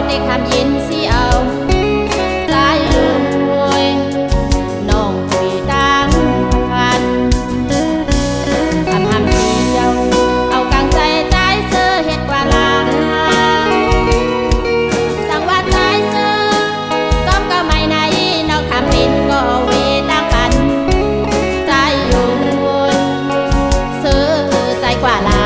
ได้คำเย็นสิเอาตายเลยน้องคุยดังพันทำเดียวเอากลางใจใจเสื้อเฮ็ดกว่าลาสั่งว่าใจเสื้อต้มก็ไม่ไหนน้องทำเป็นก็เวดังปันใจอยู่เสื้อใจกว่าลา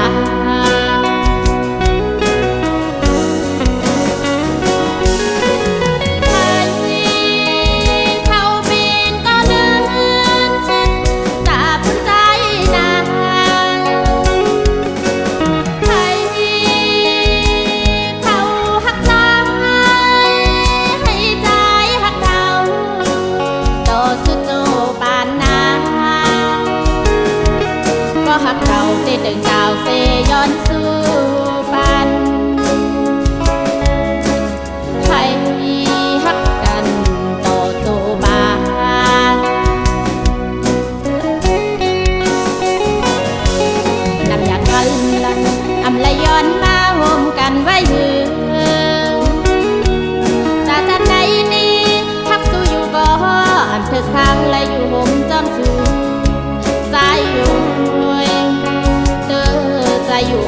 หักเราเต้นเดินดาวเซย้อนสู่ปันใครหักกันต่อสู่บานำอยากกันลันอำละย้อนมาห่มกันไว้หือจากจันไหนนี้หักสู่อยู่บ่อันเธอข้างและอยู่ห่มจอมสู่ใจอยู่อยู่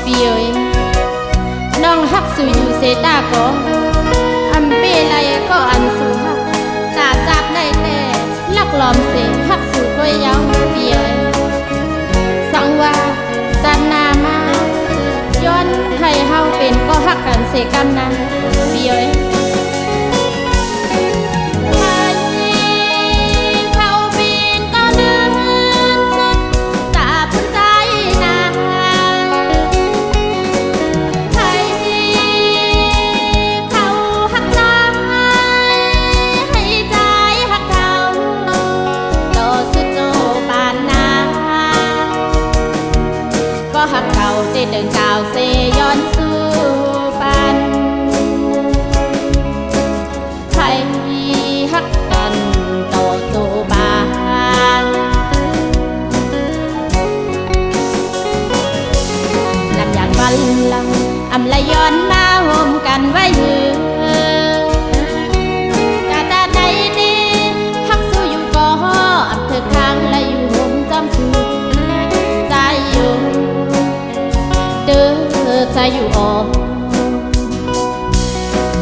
ปีเอ้ยน้องฮักสู่อยู่เสตาก็อันเปไรก็อันสู่ฮักตาจับได้แต่ลักลอมเสฮักสู่ก็ยาวปีเอ้ยสังว่าจันนามาย้อนให้เฮาเป็นก็ฮักกันเสกำนั้นปีเอ้ยหักเขาเต้นเดินดาวเซย้อนสู่ปันใครหักกันต่อสู่บานนำอยากบันลังอำละย้อนมาห่มกันไว้หือกาตาไหนนี้หักสู่อยู่ก็อับเธอข้างและอยู่ห่มจำสู่ใจอยู่ใจอยู่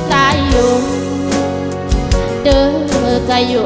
ใจอยู่ใจอยู่